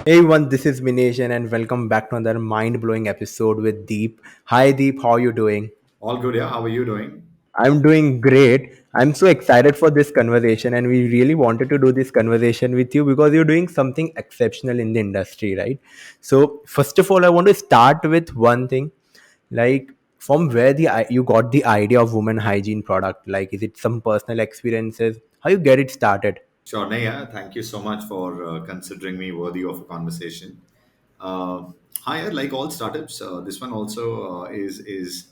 Hey everyone, this is Minesh and welcome back to another mind-blowing episode with Deep. Hi Deep, how are you doing? All good, yeah. How are you doing? I'm doing great. I'm so excited for this conversation and we really wanted to do this conversation with you because you're doing something exceptional in the industry, right? So, first of all, I want to start with one thing, like from where you got the idea of women hygiene product, like is it some personal experiences? How you get it started? Sure, yeah. Thank you so much for considering me worthy of a conversation. Uh, Higher, like all startups, this one also is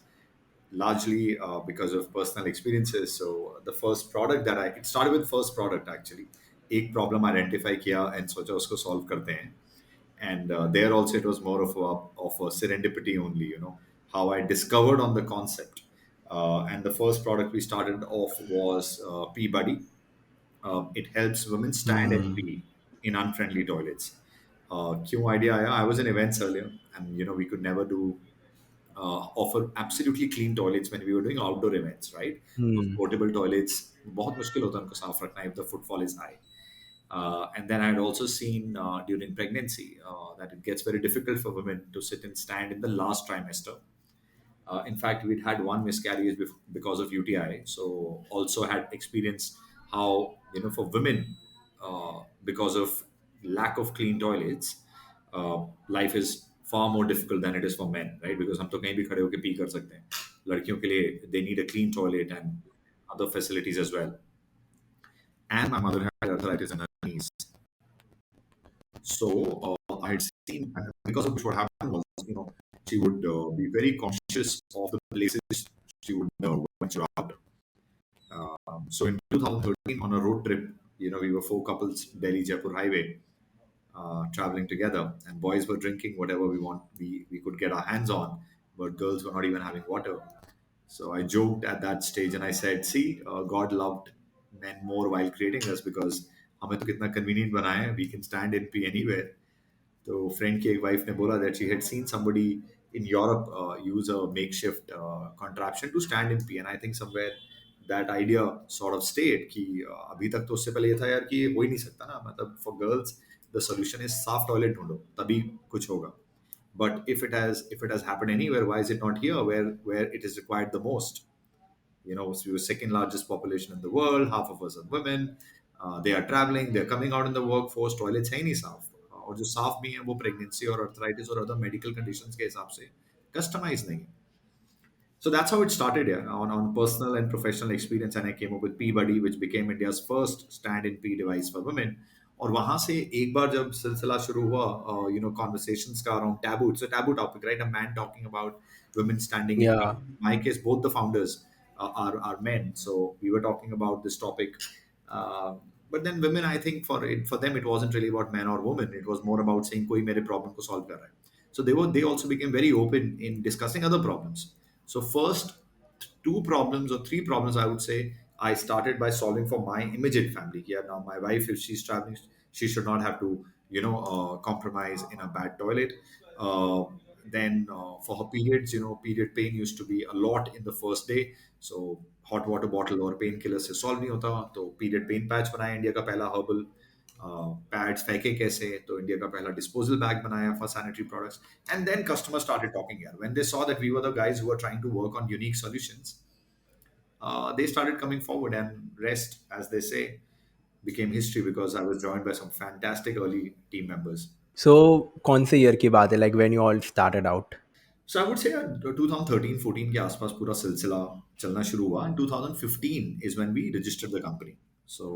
largely because of personal experiences. So the first product that it started with first product actually. एक problem identify किया and सोचा उसको solve करते हैं. And there also it was more of a serendipity only, how I discovered on the concept. And the first product we started off was PeeBuddy. It helps women stand and Hmm. pee in unfriendly toilets. क्यों idea आया? I was in events earlier, and we could never do offer absolutely clean toilets when we were doing outdoor events, right? Those Hmm. portable toilets बहुत मुश्किल होता है उनको साफ रखना if the footfall is high. And then I had also seen during pregnancy that it gets very difficult for women to sit and stand in the last trimester. In fact, we'd had one miscarriage because of UTI. So also had experienced how for women, because of lack of clean toilets, life is far more difficult than it is for men, right? Because हम तो कहीं भी खड़े होके P कर सकते हैं. लड़कियों के लिए they need a clean toilet and other facilities as well. And my mother had arthritis in her knees. So I had seen, and because of which what happened was, she would be very conscious of the places she would know when she was out. So in 2013, on a road trip, we were four couples, Delhi Jaipur highway, traveling together, and boys were drinking whatever we could get our hands on, but girls were not even having water. So I joked at that stage and I said, "See, God loved men more while creating us because हमें तो कितना convenient बनाया है. We can stand and pee anywhere." तो friend की एक wife ने बोला that she had seen somebody in Europe use a makeshift contraption to stand in pee, and I think somewhere that idea sort of stayed कि अभी तक तो उससे पहले ये था यार कि ये हो ही नहीं सकता ना, मतलब for girls the solution is साफ टॉयलेट ढूंढो तभी कुछ होगा. But if it has happened anywhere, why is it not here where it is required the most? We were second largest population in the world. Half of us are women. They are traveling. They're coming out in the workforce. Toilets है ही नहीं साफ. और जो साफ भी हैं वो pregnancy और अर्थराइटिस और अदर मेडिकल कंडीशंस के हिसाब से कस्टमाइज नहीं है. So that's how it started, yeah, on personal and professional experience. And I came up with PeeBuddy, which became India's first stand-in pee device for women. और वहां से एक बार जब सिलसिला शुरू हुआ, conversations का around taboo. It's a taboo topic, right? A man talking about women standing in pee. Yeah. In my case, both the founders are men, so we were talking about this topic. Uh, but then women, I think for them it wasn't really about man or woman. It was more about saying कोई मेरे problem को solve कर रहा है. So they also became very open in discussing other problems. So first two problems or three problems, I would say, I started by solving for my immediate family. Yeah, now my wife, if she's traveling, she should not have to, compromise in a bad toilet. Then for her periods, period pain used to be a lot in the first day. So hot water bottle or painkiller से solve नहीं होता, तो period pain patch बनाया India का पहला herbal. Pads फेंके कैसे, तो इंडिया का पहला डिस्पोजल बैग बनाया for sanitary products. And then customers started talking here. When they saw that we were the guys who were trying to work on unique solutions, they started coming forward, and rest, as they say, became history because I was joined by some fantastic early team members. So कौन से year की बात है like when you all started out? So I would say 2013-14 के आसपास पूरा सिलसिला चलना शुरू हुआ. And 2015 is when we registered the company. So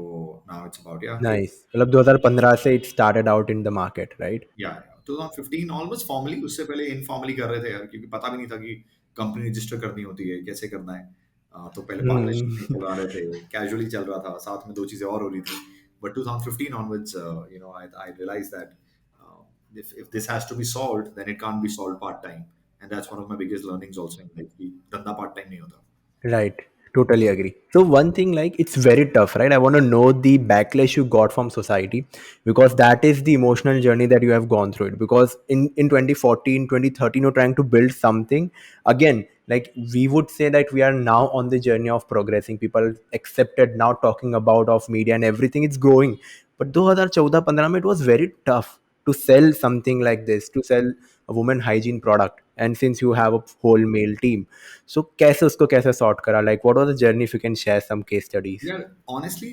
now it's about, yeah, Nice. मतलब 2015 से it started out in the market, right? या 2015 ऑलमोस्ट फॉर्मली. उससे पहले इनफॉर्मली कर रहे थे यार, क्योंकि पता भी नहीं था कि कंपनी रजिस्टर करनी होती है, कैसे करना है. तो पहले पार्टनरशिप में Hmm. चला रहे थे, कैजुअली चल रहा था, साथ में दो चीजें और हो रही थी. But 2015 onwards, I realized that if this has to be solved, then it can't be solved part time. And that's one of my biggest learnings also in life, कि धंधा पार्ट टाइम नहीं होता. Right. Totally agree. So one thing like it's very tough, right? I want to know the backlash you got from society because that is the emotional journey that you have gone through it. Because in 2014, 2013, you're trying to build something. Again, like we would say that we are now on the journey of progressing. People accepted now talking about of media and everything. It's growing. But 2014-15 में it was very tough. to sell something like this, to sell a woman hygiene product, and since you have a whole male team, so कैसे उसको कैसे sort करा, like what was the journey, if you can share some case studies? यार honestly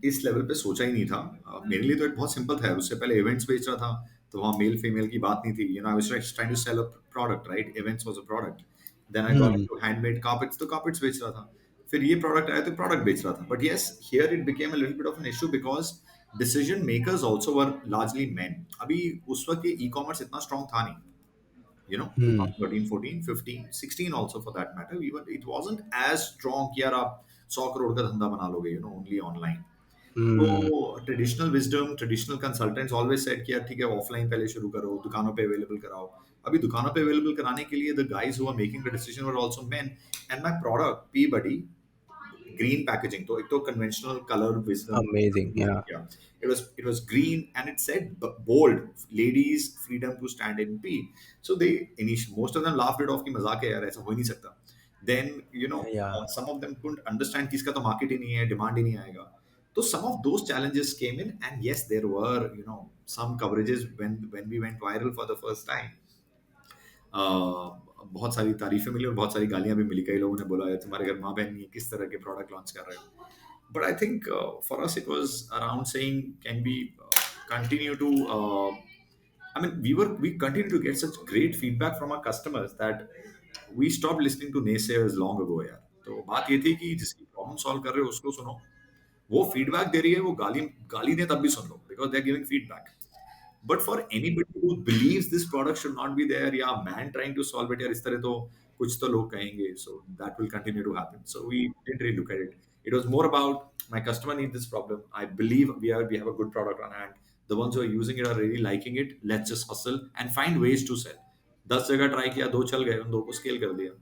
इस level पे सोचा ही नहीं था। मेरे लिए तो एक बहुत सिंपल था, उससे पहले इवेंट्स बेच रहा था, तो वहाँ मेल फीमेल की बात नहीं थी। You know I was trying to sell a product, right? Events was a product. Then I got Hmm. Into handmade carpets, तो कार्पेट्स बेच रहा था। फिर ये प्रोडक्ट आया तो प्रोडक्ट बेच रहा था। But yes, here it became a little bit of an issue because decision makers also were largely main. अभी उस वक्त ये ई कॉमर्स इतना स्ट्रांग था नहीं। You know, Hmm. 2013, 14, 15, 16 also for that matter, even it wasn't as strong कि यार आप 100 करोड़ का धंधा बना लोगे, you know, only online. तो Hmm. Traditional wisdom, traditional consultants always said कि यार ठीक है, ऑफलाइन पहले शुरू करो, दुकानों पे अवेलेबल कराओ। अभी दुकानों पे अवेलेबल कराने के लिए the guys who are making the decision were also men. And my product PeeBuddy, green packaging, तो एक तो conventional color wisdom, Amazing, yeah. yeah, it was green and it said bold, ladies freedom to stand in P. So they most of them laughed it off कि मजाक है यार, ऐसा हो ही नहीं सकता। Then you know, Yeah. some of them couldn't understand कि इसका तो market ही नहीं है, demand ही नहीं आएगा। So some of those challenges came in, and yes, there were, you know, some coverages when we went viral for the first time. बहुत सारी तारीफें मिली और बहुत सारी गालियां भी मिली। कई लोगों ने बोला है तुम्हारे घर माँ बहन नहीं है, किस तरह के प्रोडक्ट लॉन्च कर रहे हो। But I think for us it was around saying can be continue to I mean, we continue to get such great feedback from our customers that we stopped listening to naysayers long ago यार। तो बात ये थी कि जिसकी problem solve कर रहे हो उसको सुनो, वो फीडबैक दे रही है, वो गाली गाली दे तब भी सुन लो, because they are giving feedback. But for anybody who believes this product should not be there, yeah, man trying to solve it, यार इस तरह तो कुछ तो लोग कहेंगे, so that will continue to happen. So we didn't really look at it. It was more about my customer needs this problem. I believe we have a good product on hand. The ones who are using it are really liking it. Let's just hustle and find ways to sell. 10 जगह try किया, दो चल गए, उन दो को scale कर दिया।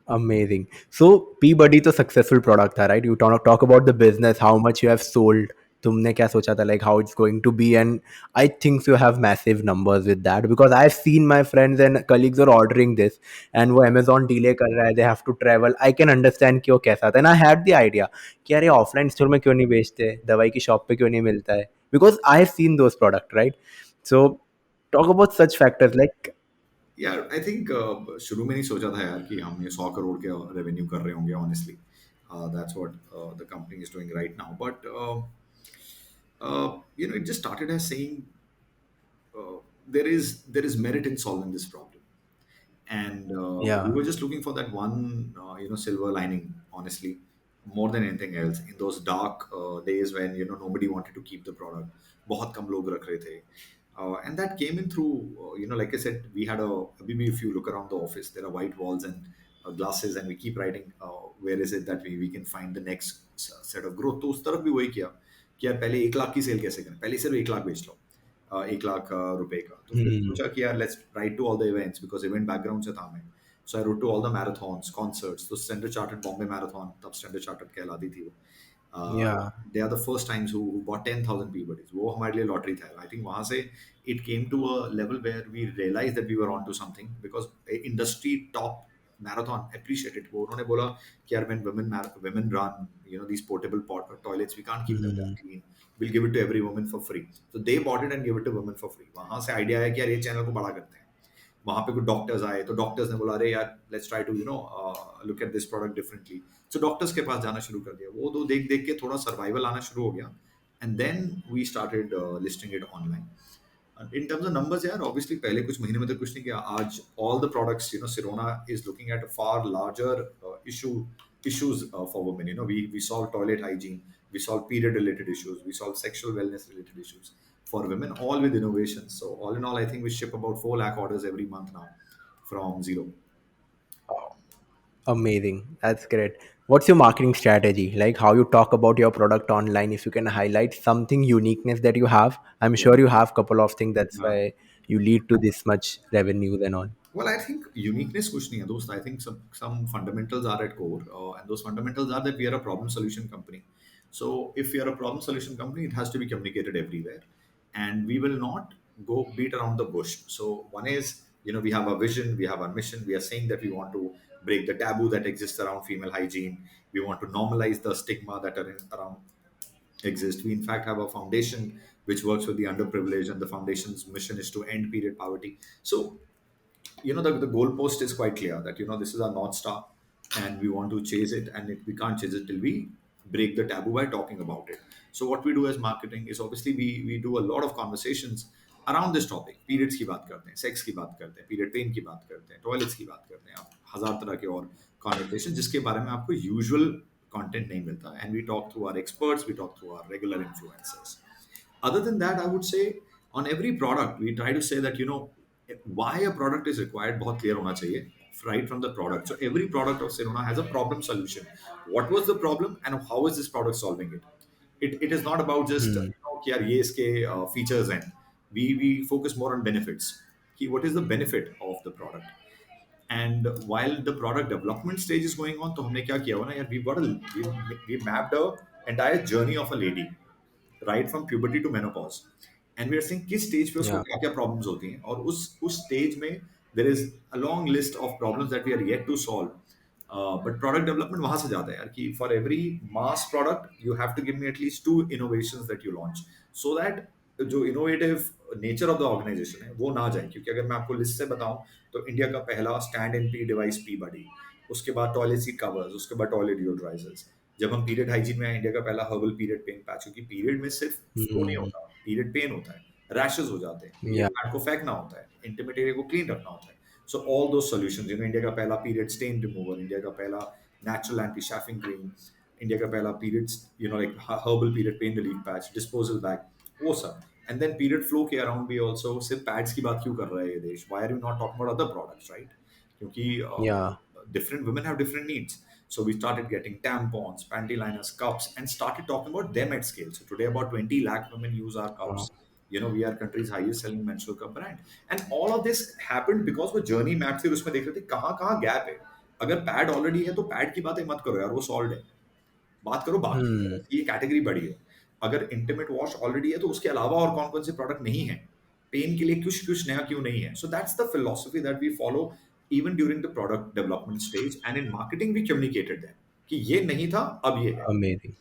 Amazing. So PeeBuddy तो successful product था, right? You talk about the business, how much you have sold. तुमने क्या सोचा था, like how it's going to be, and I think you have massive numbers with that because I've seen my friends and colleagues are ordering this, and वो Amazon delay कर रहा है, they have to travel. I can understand कि वो कैसा था, and I had the idea कि यार ये offline store में क्यों नहीं बेचते, दवाई की shop पे क्यों नहीं मिलता है, because I've seen those product, right? So talk about such factors like यार आई थिंक शुरू में नहीं सोचा था यार कि हम ये 100 करोड़ के रेवेन्यू कर रहे होंगे, honestly. That's what the company is doing right now, but you know, it just started as saying there is merit in solving this problem, and we yeah. were just looking for that one you know, silver lining, honestly, more than anything else in those dark days when, you know, nobody wanted to keep the product, बहुत कम लोग रख रहे थे, and that came in through you know, like I said, we had a maybe if you look around the office, there are white walls and glasses, and we keep writing where is it that we can find the next set of growth। तो उस तरफ भी वही किया कि यार पहले 1 लाख की सेल कैसे करें, पहले सिर्फ 1 लाख बेच लो, 1 लाख रुपए का। तो फिर Hmm. सोचा कि यार let's write to all the events, because event background से था मैं। So I wrote to all the marathons, concerts. तो स्टैंडर्ड चार्टर्ड बॉम्बे मैराथन, तब स्टैंडर्ड चार्टर्ड कहलाती थी वो। Yeah. They are the first times who bought 10,000 peabodies, वो हमारे लिए लॉटरी था। आई थिंक वहां से it came to a level where we realize that we were on to something, because industry top marathon appreciated वो। उन्होंने बोला कि यार when women run, you know, these portable toilets, we can't keep them that Hmm. clean, we'll give it to every woman for free। so they bought it and gave it to women for free। वहां से idea आया कि यार ये channel को बड़ा करते हैं। वहां पे कुछ डॉक्टर्स आए, तो डॉक्टर्स ने बोला अरे यार let's try to, you know, look at this product differently. So doctors के पास जाना शुरू कर दिया। वो तो देख देख के थोड़ा सर्वाइवल आना शुरू हो गया, and then we started listing it online. In terms of numbers, यार obviously पहले कुछ महीने में तो कुछ नहीं किया। आज all the products, you know, Sirona is looking at a far larger issues for women। You know, we solve toilet hygiene, we solve period related issues, we solve sexual wellness related issues for women, all with innovation। So all in all, I think we ship about 4 lakh orders every month now from zero। Amazing. That's great. What's your marketing strategy? Like how you talk about your product online, if you can highlight something uniqueness that you have. I'm sure you have couple of things, that's Yeah. why you lead to this much revenue and all. Well, I think uniqueness kuch nahi hai, dost. I think some fundamentals are at core, and those fundamentals are that we are a problem solution company. So if we are a problem solution company, it has to be communicated everywhere, and we will not go beat around the bush. So one is, you know, we have our vision, we have our mission. We are saying that we want to break the taboo that exists around female hygiene. We want to normalize the stigma that around exist. We in fact have a foundation which works with the underprivileged, and the foundation's mission is to end period poverty. So the goalpost is quite clear that this is our north star, and we want to chase it, and we can't chase it till we break the taboo by talking about it. So what we do as marketing is, obviously, we do a lot of conversations around this topic. Periods की बात करते हैं, sex की बात करते हैं, period pain की बात करते हैं, टॉयलेट्स की बात करते हैं, आप हजार तरह के और कॉन्वर्सेशन जिसके बारे में आपको यूजुअल कंटेंट नहीं मिलता, and we talk through our experts, we talk through our regular influencers. Other than that, I would say on every product, we try to say that, why a product is required, बहुत clear होना चाहिए right from the product. So every product of Sirona has a problem solution. What was the problem and how is this product solving it? It is not about just Hmm. कि यार ये इसके features हैं. We focus more on benefits. कि what is the benefit of the product? And while the product development stage is going on, तो हमने क्या किया हुआ ना यार, we mapped a entire journey of a lady right from puberty to menopause, and we are seeing किस stage पे उसको Yeah. क्या क्या problems होती हैं, और उस stage में there is a long list of problems that we are yet to solve. But product development वहां से जाता है यार कि for every mass product you have to give me at least 2 innovations that you launch, so that जो innovative nature of the organization है वो ना जाए. क्योंकि अगर मैं आपको लिस्ट से बताऊं, तो इंडिया का पहला stand in P device PeeBuddy, उसके बाद टॉयलेट सीट कवर्स, उसके बाद टॉयलेट डिओड्राइजर्स. जब हम पीरियड हाइजीन में आए, इंडिया का पहला हर्बल पीरियड पेन पैच, क्योंकि पीरियड में सिर्फ फ्लो नहीं Hmm. होता, पीरियड पेन होता है, रैशेस हो जाते हैं, पीरियड Yeah. पैड को फेंकना होता है, इंटीमेट एरिया को क्लीन रखना होता है. So all those solutions, India का पहला पीरियड स्टेन रिमूवर, इंडिया का पहला natural anti chafing cream, India का पहला period like herbal period pain relief patch, disposal bag, वो सब. एंड देन पीरियड फ्लो के अराउंड भी ऑल्सो, सिर्फ पैड्स की बात क्यों कर रहा है ये देश, why are you not talking about other products, right? क्योंकि Yeah. different women have different needs. So we started getting tampons, panty liners, cups, and started talking about them at scale. So today, about 20 lakh women use our cups. Wow. We are country's highest selling menstrual cup brand. And all of this happened because वो journey map थी, उसमें देख रहे थे कहाँ कहाँ gap है. अगर पैड ऑलरेडी है तो पैड की बातें मत करो यार, वो सॉल्व है. बात करो बाकी Hmm. प्रोडक्ट्स की, ये कैटेगरी बड़ी है. अगर इंटीमेट वॉश ऑलरेडी है तो उसके अलावा और कौन कौन से प्रोडक्ट नहीं है, पेन के लिए कुछ कुछ नया क्यों नहीं है. So that's the philosophy that we follow even during the product development stage, and in marketing we communicated that कि ये नहीं था, अब ये है. Amazing.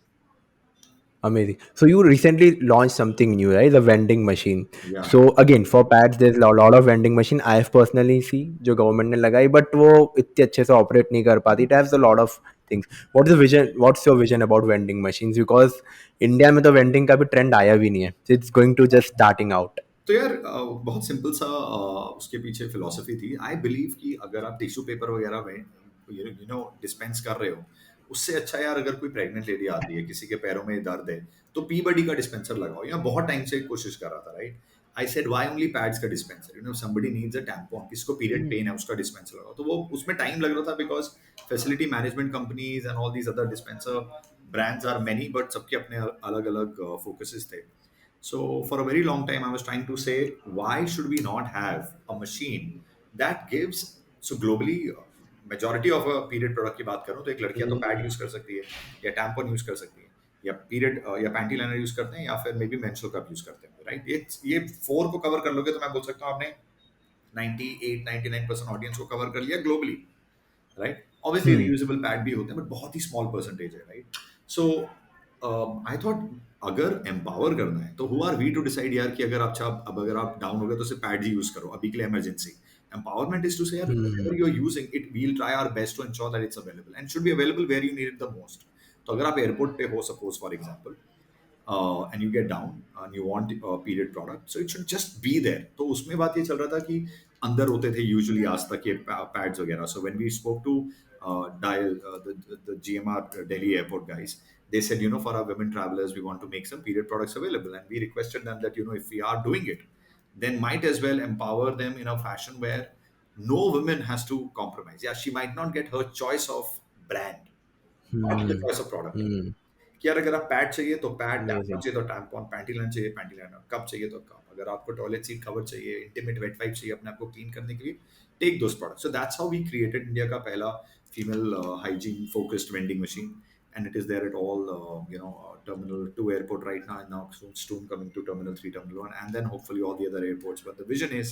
Amazing. So you recently launched something new, right? The vending machine. या So again, for pads, there's a lot of vending machine. I have personally see जो government ने लगाई, but वो इतने अच्छे से operate नहीं कर पाती. It has a lot of things. What is the vision? What's your vision about vending machines? Because India में तो vending का भी trend आया भी नहीं है. So it's going to just starting out. तो यार बहुत सिंपल सा उसके पीछे फिलोसफी थी. आई बिलीव कि अगर आप टिश्यू पेपर वगैरह में डिस्पेंस कर रहे हो, उससे अच्छा यार अगर कोई प्रेग्नेंट लेडी आती है, किसी के पैरों में दर्द है, तो PeeBuddy का डिस्पेंसर लगाओ. या बहुत टाइम से कोशिश कर रहा था, right? I said why only pads का dispenser, somebody needs a tampon, किसको पीरियड पेन है उसका डिस्पेंसर लगाओ. तो वो उसमें टाइम लग रहा था because facility management companies and all these other dispenser brands are many, but सबके अपने अलग अलग फोकसेस थे. So for a very long time, I was trying to say, why should we not have a machine that gives? So globally, majority of a period product की बात करूँ तो एक लड़कियां तो पैड यूज कर सकती है, या टैम्पन यूज कर सकती है, या पीरियड या पैंटी लाइनर यूज करते हैं, या फिर may be menstrual cup use करते हैं, राइट? ये 4 को कवर कर लोगे तो मैं बोल सकता हूँ आपने 98-99% ऑडियंस को कवर कर लिया globally, right? Obviously Hmm. Reusable pad भी होते हैं, बट बहुत ही स्मॉल परसेंटेज है, राइट? सो आई थॉट अगर एम्पावर करना है तो who are we to decide यार कि अगर अच्छा अब अगर आप डाउन हो गए तो सिर्फ पैड ही यूज करो अभी के लिए इमरजेंसी. एम्पावरमेंट इज टू से यार Hmm. whatever you are using it, we'll try our best to ensure that it's available and should be available where you need it the most. तो अगर आप airport पे हो, suppose for example, and you get down and you want a period product, so it should just be there. तो उसमें बात ये चल रहा था कि अंदर होते थे यूजुअली आज तक ये पैड्स वगैरह. So when we spoke to dial the GMR Delhi airport guys, they said, for our women travelers, we want to make some period products available, and we requested them that, if we are doing it, then might as well empower them in a fashion where no woman has to compromise. Yeah, she might not get her choice of brand, but the Hmm. choice of product. Hmm. कि यार अगर आप pad चाहिए तो pad, tampon Amazing. चाहिए तो tampon, panty line चाहिए panty line, cup चाहिए तो कप, अगर आपको टॉयलेट सीट कवर चाहिए, इंटीमेट वेट वाइप चाहिए अपने आप को क्लीन करने के लिए, take those products. So that's how we created India का पहला female hygiene focused vending machine, and it is there at all terminal 2 airport right now, and now soon coming to terminal 3, terminal 1, and then hopefully all the other airports. But the vision is,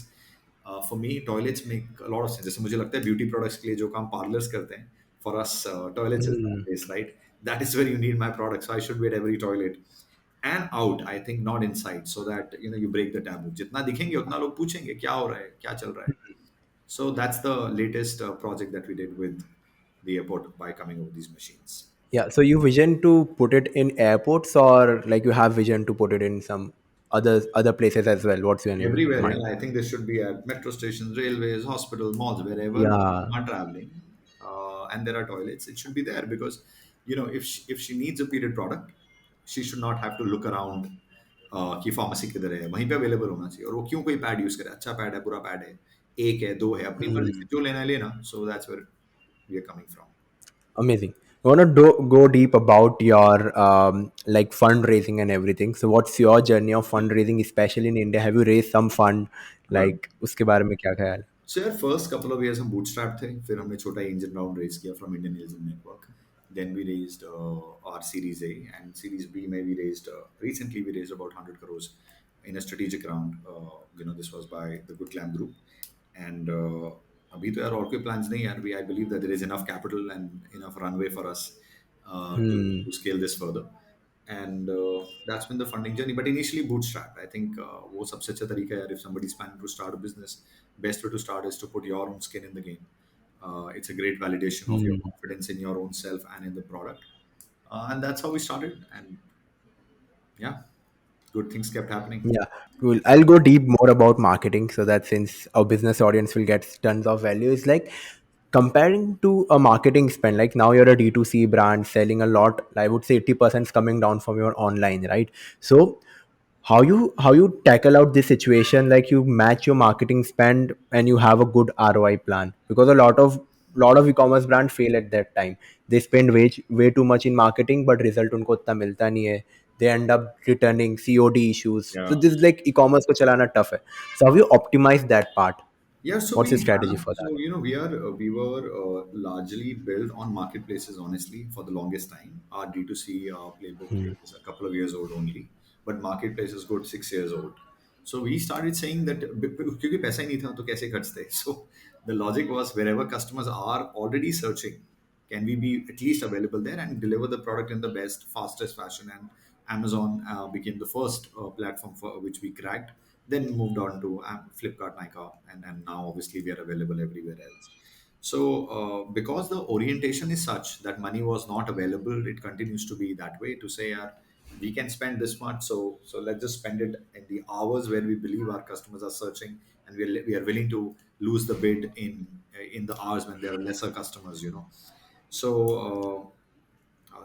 for me, toilets make a lot of sense. जैसे मुझे लगता है beauty products के लिए जो काम parlours करते हैं, for us, toilets is that Hmm. place, right? That is where you need my product. So I should be at every toilet. and out, I think, not inside, so that you break the taboo. जितना दिखेंगे उतना लोग पूछेंगे क्या हो रहा है, क्या चल रहा है. So that's the latest project that we did with the airport by coming over these machines. Yeah. So you vision to put it in airports, or like you have vision to put it in some other places as well? What's in your Everywhere, mind? yeah. I think this should be at metro stations, railways, hospital, malls, wherever Yeah. people are traveling, and there are toilets. It should be there because, if she needs a period product, she should not have to look around कि pharmacy किधर है, वहीं पे available होना चाहिए. और वो क्यों कोई पैड यूज करे, अच्छा पैड है, बुरा पैड है, एक है, दो है, अपनी मर्जी से Hmm. जो लेना है लेना. So that's where we are coming from. Amazing. I want to go deep about your like fundraising and everything. So, what's your journey of fundraising, especially in India? Have you raised some fund? Like, उसके बारे में क्या ख्याल है? So यार first couple of years हम bootstrap थे, फिर हमने छोटा एंजल राउंड रेज किया from Indian angel network. Then we raised our Series A, and Series B. May we raised recently. We raised about 100 crores in a strategic round. This was by the Good Clam Group, and अभी तो यार और कोई plans नहीं यार. I believe that there is enough capital and enough runway for us Hmm. to scale this further. And that's been the funding journey. But initially bootstrapped. I think वो सबसे अच्छा तरीका है यार. If somebody's planning to start a business, best way to start is to put your own skin in the game. It's a great validation of your Hmm. confidence in your own self and in the product. And that's how we started. And yeah, good things kept happening. Yeah, cool. I'll go deep more about marketing so that since our business audience will get tons of value, it's like comparing to a marketing spend. Like now you're a D2C brand selling a lot. I would say 80% is coming down from your online, right? So how you tackle out this situation, like you match your marketing spend and you have a good ROI plan, because a lot of e-commerce brands fail at that time. They spend way too much in marketing but result उनको उतना मिलता नहीं है. They end up returning COD issues. So Yeah. this is like e-commerce को चलाना tough है. So how you optimize that part? Yeah, so What's we your strategy have. for So that? we were largely built on marketplaces. Honestly, for the longest time, our D2C playbook is a couple of years old only, but marketplace is good 6 years old. So we started saying that क्योंकि पैसा ही नहीं था तो कैसे खर्चते. So the logic was wherever customers are already searching, can we be at least available there and deliver the product in the best, fastest fashion? And Amazon became the first platform for which we cracked. Then moved on to Flipkart, Nykaa, and now obviously we are available everywhere else. So because the orientation is such that money was not available, it continues to be that way. To say, we can spend this much, so let's just spend it in the hours where we believe our customers are searching, and we are willing to lose the bid in the hours when there are lesser customers. So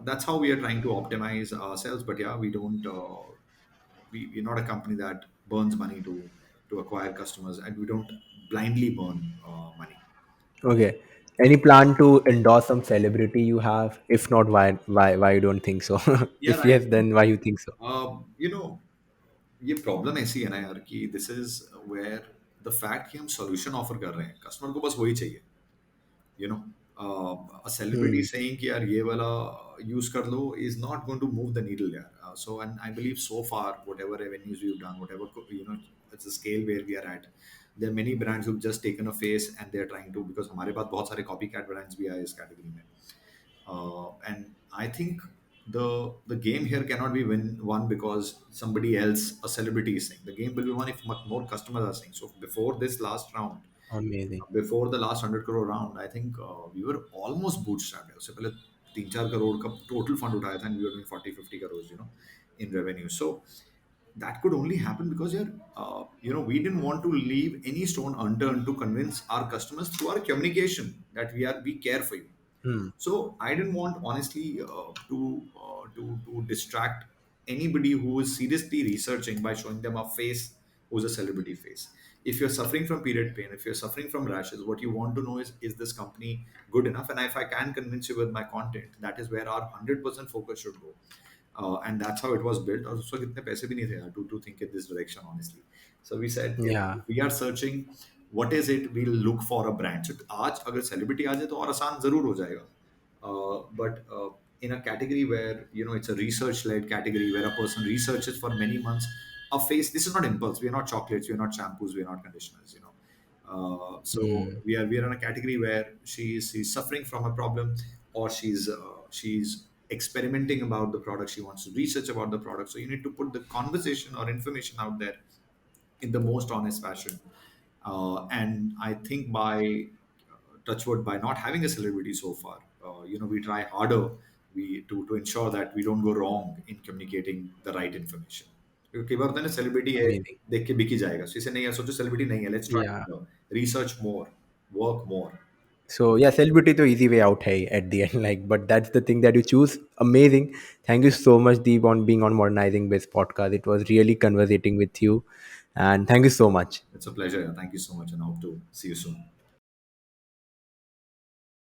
that's how we are trying to optimize ourselves. But yeah, we don't. We're not a company that burns money to acquire customers, and we don't blindly burn money. Okay. Any plan to endorse some celebrity you have? If not, why you don't think so? Yeah, If I yes, think then why you think so? ये problem ऐसी है ना यार कि this is where the fact कि हम solution offer कर रहे हैं, कस्टमर को बस वही चाहिए. you know a celebrity Hmm. saying कि यार ये वाला use कर लो is not going to move the needle there. So and I believe so far whatever revenues we've done, whatever it's a scale where we are at, there are many brands who've just taken a face and they're trying to, because हमारे पास बहुत सारे copycat brands भी आए इस category में. And I think the game here cannot be won because somebody else, a celebrity, is saying. The game will be won if much more customers are saying. So before this last round, Amazing. before the last 100 crore round, I think we were almost bootstrapped. उससे पहले 3-4 करोड़ का total fund उठाया था, and we were doing 40-50 crores, in revenue. So that could only happen because we didn't want to leave any stone unturned to convince our customers through our communication that we care for you. Hmm. So I didn't want, honestly, to distract anybody who is seriously researching by showing them a face who's a celebrity face. If you're suffering from period pain, if you're suffering from rashes, what you want to know is this company good enough? And if I can convince you with my content, that is where our 100% focus should go. And that's how it was built. और उसको कितने पैसे भी नहीं थे to think in this direction, honestly. So we said, Yeah. if we are searching, what is it? We'll look for a brand. So आज अगर celebrity आ जाए तो और आसान जरूर हो जाएगा. But in a category where it's a research-led category where a person researches for many months, a face. This is not impulse. We are not chocolates. We are not shampoos. We are not conditioners. So Hmm. we are in a category where she's suffering from a problem, or she's experimenting about the product. She wants to research about the product. So you need to put the conversation or information out there in the most honest fashion. And I think by touchwood, by not having a celebrity so far, we try harder to ensure that we don't go wrong in communicating the right information. क्योंकि कई बार होता है ना, celebrity है, Amazing. देख के बिकी जाएगा, so इसे नहीं है, सोचो सेलिब्रिटी नहीं है, let's Yeah. Try research more, work more. So yeah, celebrity to easy way out hey at the end. Like, but that's the thing that you choose. Amazing. Thank you so much, Deep, on being on Modernizing Biz podcast. It was really conversating with you. And thank you so much. It's a pleasure. Thank you so much, and hope to see you soon.